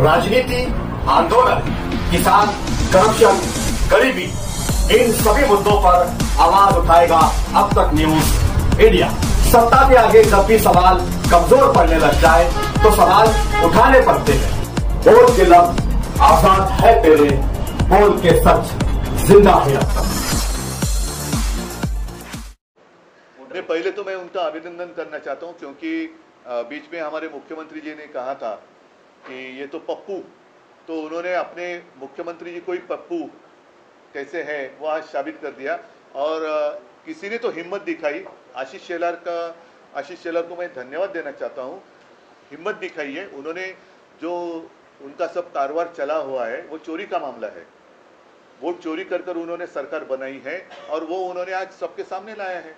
राजनीति, आंदोलन, किसान, करप्शन, गरीबी, इन सभी मुद्दों पर आवाज उठाएगा अब तक न्यूज इंडिया। सत्ता के आगे जब भी सवाल कमजोर पड़ने लग जाए तो सवाल उठाने पड़ते हैं। बोल के लफ्ज आजाद है तेरे, बोल के सच जिंदा है अब तक। पहले तो मैं उनका अभिनंदन करना चाहता हूं, क्योंकि बीच में हमारे मुख्यमंत्री जी ने कहा था कि ये तो पप्पू, तो उन्होंने अपने मुख्यमंत्री जी को ही पप्पू कैसे है वो आज साबित कर दिया। और किसी ने तो हिम्मत दिखाई, आशीष शेलार को मैं धन्यवाद देना चाहता हूँ। हिम्मत दिखाई है उन्होंने, जो उनका सब कारोबार चला हुआ है वो चोरी का मामला है। वोट चोरी कर कर उन्होंने सरकार बनाई है और वो उन्होंने आज सबके सामने लाया है।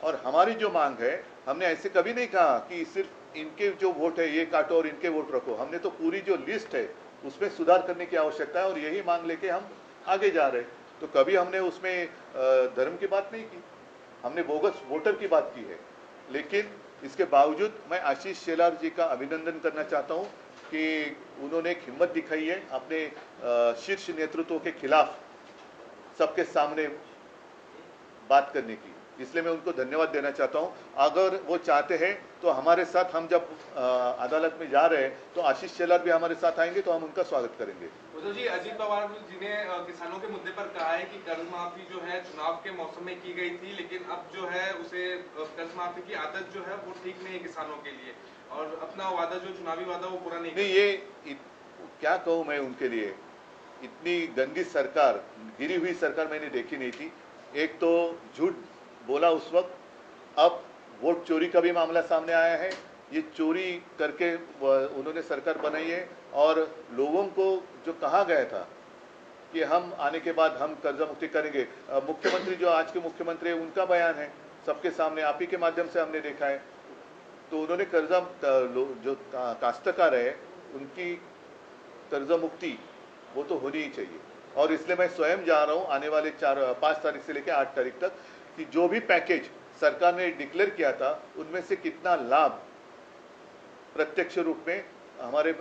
और हमारी जो मांग है, हमने ऐसे कभी नहीं कहा कि सिर्फ इनके जो वोट है ये काटो और इनके वोट रखो। हमने तो पूरी जो लिस्ट है उसमें सुधार करने की आवश्यकता है और यही मांग लेके हम आगे जा रहे हैं। तो कभी हमने उसमें धर्म की बात नहीं की, हमने बोगस वोटर की बात की है। लेकिन इसके बावजूद मैं आशीष शेलार जी का अभिनंदन करना चाहता हूं कि उन्होंने एक हिम्मत दिखाई है अपने शीर्ष नेतृत्व के खिलाफ सबके सामने बात करने की, इसलिए मैं उनको धन्यवाद देना चाहता हूं। अगर वो चाहते हैं तो हमारे साथ, हम जब अदालत में जा रहे हैं तो आशीष शेलार भी हमारे साथ आएंगे तो हम उनका स्वागत करेंगे। उद्धव जी, अजीत पवार जी ने किसानों के मुद्दे पर कहा है कि कर्ज माफी जो है चुनाव के मौसम में की गई थी, लेकिन अब जो है उसे कर्ज माफी की आदत जो है वो ठीक नहीं है किसानों के लिए, और अपना वादा जो चुनावी वादा वो पूरा नहीं। ये क्या कहूँ मैं उनके लिए, इतनी गंदी सरकार, गिरी हुई सरकार मैंने देखी नहीं थी। एक तो झूठ बोला उस वक्त, अब वोट चोरी का भी मामला सामने आया है। ये चोरी करके उन्होंने सरकार बनाई है और लोगों को जो कहा गया था कि हम आने के बाद हम कर्जा मुक्ति करेंगे, मुख्यमंत्री जो आज के मुख्यमंत्री है उनका बयान है सबके सामने, आप ही के माध्यम से हमने देखा है। तो उन्होंने कर्जा, जो काश्तकार है उनकी कर्जा मुक्ति वो तो होनी ही चाहिए। और इसलिए मैं स्वयं जा रहा हूँ आने वाले 5 तारीख से लेकर 8 तारीख तक कि जो भी पैकेज सरकार ने डिक्लेयर किया था उनमें से कितना लाभ प्रत्यक्ष रूप में हमारे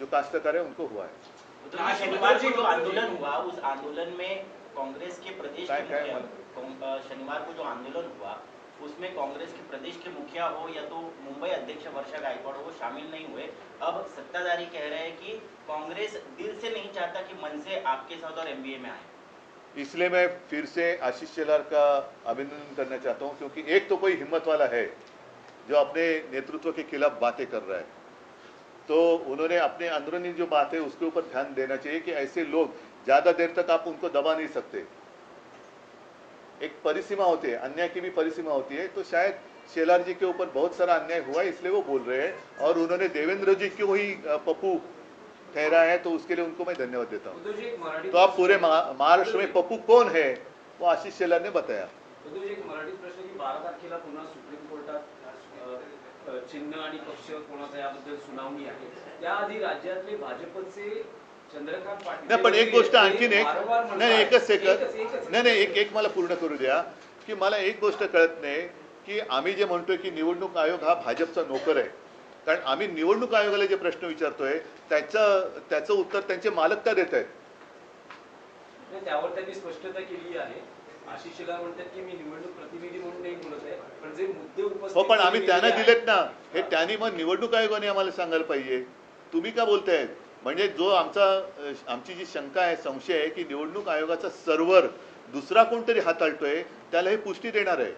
जो काश्तकार है उनको हुआ है। शनिवार को जो आंदोलन हुआ, उस आंदोलन में कांग्रेस के प्रदेश के मुखिया, शनिवार को जो आंदोलन हुआ उसमें कांग्रेस के प्रदेश के मुखिया हो या तो मुंबई अध्यक्ष वर्षा गायकवाड़ हो, वो शामिल नहीं हुए। अब सत्ताधारी कह रहे हैं कि कांग्रेस दिल से नहीं चाहता कि मन से आपके साथ और एमबीए में आए। इसलिए मैं फिर से आशीष शेलार का अभिनंदन करना चाहता हूं, क्योंकि एक तो कोई हिम्मत वाला है जो अपने नेतृत्व के खिलाफ बातें कर रहा है, तो उन्होंने अपने अंदरूनी जो बात है उसके ऊपर ध्यान देना चाहिए कि ऐसे लोग ज्यादा देर तक आप उनको दबा नहीं सकते। एक परिसीमा होती है, अन्याय की भी परिसीमा होती है। तो शायद शेलार जी के ऊपर बहुत सारा अन्याय हुआ है इसलिए वो बोल रहे हैं, और उन्होंने देवेंद्र जी को ही पप्पू ठहरा है, तो उसके लिए उनको मैं धन्यवाद देता हूँ। तो आप पूरे महाराष्ट्र में पप्पू कौन है वो आशीष शेलार ने बताया। एक मराठी प्रश्न की 12 तारखेला पुन्हा सुप्रीम कोर्टात चिन्ह आणि पक्ष कोणाचा याबद्दल सुनावणी आहे। त्याआधी राज्यातले भाजपचे चंद्रकांत पाटील, नाही पण एक गोष्ट आणखीन एक, नाही एकच सेकंद, नाही एक मला पूर्ण करू द्या की मला एक गोष्ट कळत नाही की आम्ही जे म्हणतोय की निवडणूक आयोग हा भाजपचा नोकर आहे, कारण आम्ही निवडणूक आयोगाला जे प्रश्न विचारतोय त्याचं उत्तर त्यांचे मालक का देत आहेत? त्यावर त्यांनी स्पष्टता केली आहे। आशीष शेलार म्हणतात की मी निवडणूक प्रतिनिधी म्हणून नाही बोलत आहे, पण जे मुद्दे उपस्थित हो पण आम्ही त्यांना दिलेत ना, हे त्यांनी मग निवडणूक आयोगाने आम्हाला सांगायला पाहिजे। तुम्ही का बोलताय? म्हणजे जो आमची जी शंका आहे, संशय आहे की निवडणूक आयोगाचा सर्व्हर दुसरा कोणतरी हाताळतोय, त्याला हे पुष्टी देणार आहे।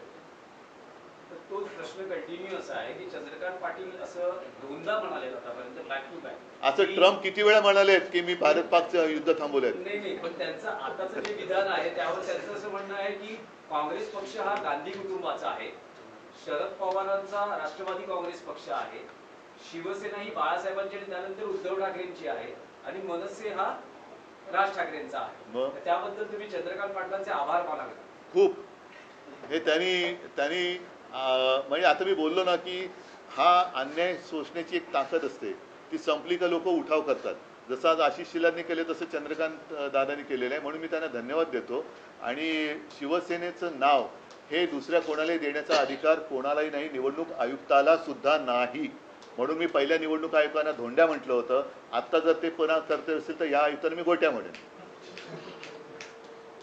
तो प्रश्न कंटिन्यू असा आहे की चंद्रकांत पाटील असं दोनदा म्हणाले आतापर्यंत बॅक टू बॅक, असं ट्रम्प किती वेळा म्हणालेत की मी भारत पाकचं युद्ध थांबवलंय? नाही, पण त्यांचं आताचं जे विधान आहे त्यावर त्यांचं असं म्हणणं आहे की काँग्रेस पक्ष हा गांधी कुटुंबाचा आहे, शरद पवारांचा राष्ट्रवादी काँग्रेस पक्ष आहे, शिवसेना ही बाळासाहेबांची आणि त्यानंतर उद्धव ठाकरेंची आहे, आणि मनसे हा राज ठाकरेंचा आहे। त्याबद्दल तुम्ही चंद्रकांत पाटलांचे आभार मानावे। खूप हे त्यांनी म्हणजे आता मी बोललो ना की हा अन्याय सोसण्याची एक ताकद असते, ती संपली का लोक उठाव करतात। जसं आज आशीष शेलारने केले तसं चंद्रकांत दादांनी केलेलं आहे, म्हणून मी त्यांना धन्यवाद देतो। आणि शिवसेनेचं नाव हे दुसऱ्या कोणालाही देण्याचा अधिकार कोणालाही नाही, निवडणूक आयुक्ताला सुद्धा नाही। म्हणून मी पहिल्या निवडणूक आयोगांना धोंड्या म्हटलं होतं. आता जर ते पुन्हा करते असेल तर या आयुक्तांना मी गोट्या म्हणेन.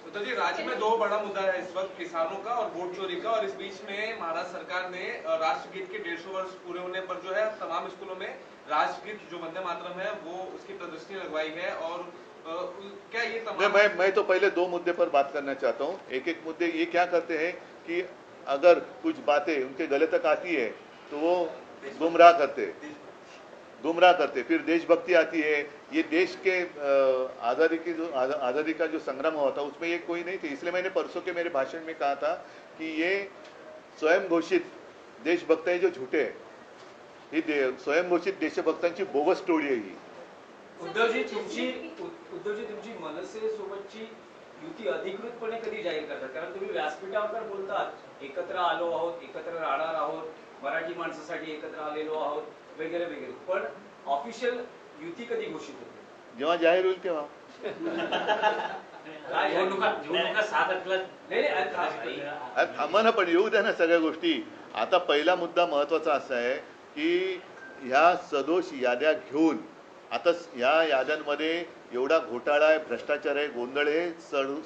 तो जी राज्य में दो बड़ा मुद्दा है इस वक्त, किसानों का और वोट चोरी का, और इस बीच में महाराष्ट्र सरकार ने राष्ट्रगीत के 150 वर्ष पूरे होने पर जो है तमाम स्कूलों में राष्ट्रगीत जो वंदे मातरम है वो उसकी प्रदर्शनी लगवाई है. और क्या ये तमाम मैं तो पहले दो मुद्दे पर बात करना चाहता हूँ. एक एक मुद्दे ये क्या करते हैं कि अगर कुछ बातें उनके गले तक आती है तो वो गुमराह करते, फिर देशभक्ति आती है. ये देश के आज़ादी का जो संग्राम हुआ था उसमें ये कोई नहीं थे. इसलिए मैंने परसों के मेरे भाषण में कहा था कि ये स्वयं घोषित देशभक्त है जो झूठे हैं. ही स्वयं घोषित देशभक्तांची बोगस टोळी आहे ही. उद्धवजी तुमची मनसे सोबतची युती अधिकृतपणे कधी जाहीर करतात? कारण तुम्ही व्यासपीठावर बोलतात एकत्र आलो आहोत, एकत्र राहणार आहोत, मराठी माणसासाठी एकत्र आलेलो आहोत वगैरे वगैरे, पण ऑफिशियल युती कधी घोषित होते? जेव्हा जाहीर होईल तेव्हा. निवडणुका 7 एप्रिल थांबा ना, पण येऊ द्या ना सगळ्या गोष्टी. आता पहिला मुद्दा महत्वाचा असा आहे की ह्या सदोष याद्या घेऊन आता या याद्यांमध्ये एवढा घोटाळा आहे, भ्रष्टाचार आहे, गोंधळ आहे,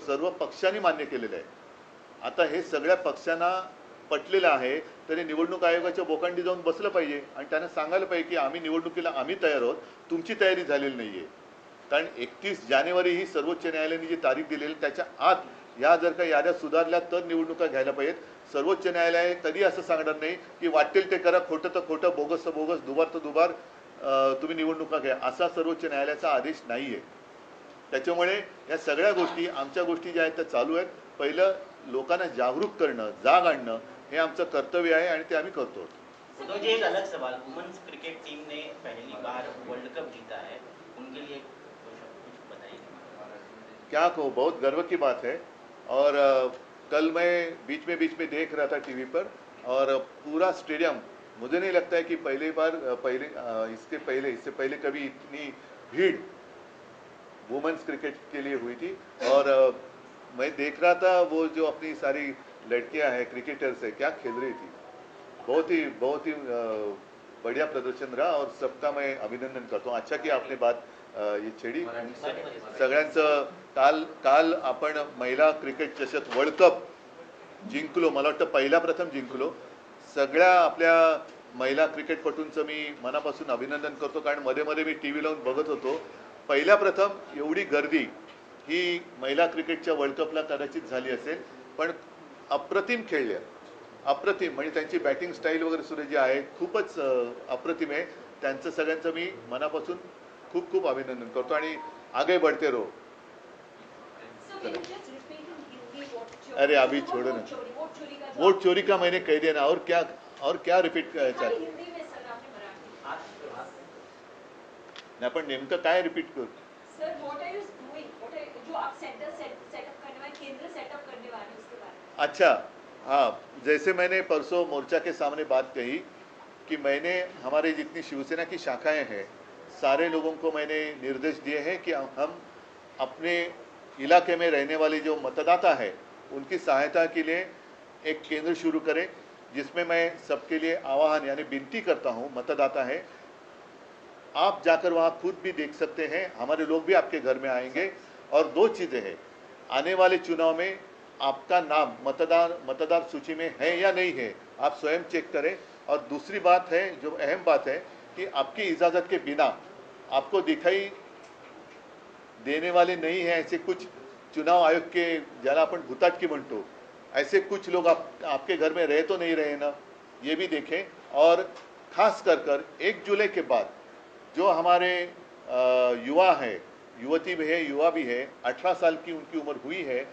सर्व पक्षांनी मान्य केलेलं आहे. आता हे सगळ्या पक्षांना पटलेलं आहे, तरी निवडणूक आयोगाच्या बोकांडी जाऊन बसलं पाहिजे आणि त्यांना सांगायला पाहिजे की आम्ही निवडणुकीला आम्ही तयार आहोत, तुमची तयारी झालेली नाही आहे. कारण 31 जानेवारी ही सर्वोच्च न्यायालयाने जी तारीख दिलेली त्याच्या आत या जर का याद्या सुधारल्या तर निवडणुका घ्यायला पाहिजेत. सर्वोच्च न्यायालय कधी असं सांगणार नाही की वाटेल ते करा, खोटं तर खोटं, बोगस तर बोगस, दुबार तर दुबार, तुम्ही निवडणुका घ्या, असा सर्वोच्च न्यायालयाचा आदेश नाही आहे. त्याच्यामुळे या सगळ्या गोष्टी आमच्या गोष्टी ज्या आहेत त्या चालू आहेत. पहिलं लोकांना जागरूक करणं, जाग आणणं हे आमचं कर्तव्य आहे आणि ते आम्ही करतो. तो जी एक अलग सवाल, वुमेन्स क्रिकेट टीम ने पहली बार वर्ल्ड कप जीता है, उनके लिए कुछ बताइए. क्या कहो, बहुत गर्व की बात है. और कल मैं बीच में देख रहा था टीवी पर और पूरा स्टेडियम, मुझे नहीं लगता है कि इससे पहले कभी इतनी भीड़ वुमेन्स क्रिकेट के लिए हुई थी. और मैं देख रहा था वो जो अपनी सारी लड़कियां हैं क्रिकेटर्स है, क्या खेल रही थी. बहुत ही बढ़िया प्रदर्शन रहा और सबका मैं अभिनंदन करता हूँ. अच्छा कि आपने बात ये छेडी. सगळ्यांचं काल आपण महिला क्रिकेट चषक वर्ल्ड कप जिंकलो. मला वाटतं पहिला प्रथम जिंकलो. सगळ्या आपल्या महिला क्रिकेटपटूंचं मी मनापासून अभिनंदन करतो. कारण मध्ये मी टीव्ही लावून बघत होतो. पहिल्या प्रथम एवढी गर्दी ही महिला क्रिकेटच्या वर्ल्ड कपला कदाचित झाली असेल, पण अप्रतिम खेळल्या, अप्रतिम. म्हणजे त्यांची बॅटिंग स्टाईल वगैरे सुद्धा जी आहे खूपच अप्रतिम आहे. त्यांचं सगळ्यांचं मी मनापासून खूप खूप अभिनंदन करतो आणि आगे बढ़ते रहो. अरे अभी छोड़ो ना, वोट चोरी का मैंने कह दिया ना, और क्या रिपीट करायचं आहे. नाही पण नेमकं काय रिपीट करू. अच्छा, हाँ, जैसे मैंने परसों मोर्चा के सामने बात कही कि मैंने हमारे जितनी शिवसेना की शाखाएं हैं सारे लोगों को मैंने निर्देश दिए हैं कि हम अपने इलाके में रहने वाले जो मतदाता है उनकी सहायता के लिए एक केंद्र शुरू करें, जिसमें मैं सबके लिए आह्वान यानी विनती करता हूं. मतदाता है, आप जाकर वहां खुद भी देख सकते हैं, हमारे लोग भी आपके घर में आएंगे. और दो चीज़ें हैं, आने वाले चुनाव में आपका नाम मतदार सूची में है या नहीं है, आप स्वयं चेक करें. और दूसरी बात है, जो अहम बात है, कि आपकी इजाज़त के बिना आपको दिखाई देने वाले नहीं है ऐसे कुछ चुनाव आयोग के, ज्याला आपण भुताटकी म्हणतो, ऐसे कुछ लोग आपके घर में रहे तो नहीं रहे ना, ये भी देखें. और खास कर 1 जुलाई के बाद जो हमारे युवा हैं, युवती भी है, युवा भी है, 18 साल की उनकी उम्र हुई है,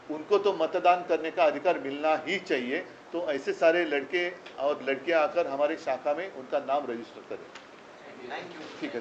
उनको तो मतदान करने का अधिकार मिलना ही चाहिए. तो ऐसे सारे लड़के और लड़कियां आकर हमारे शाखा में उनका नाम रजिस्टर करें. ठीक है.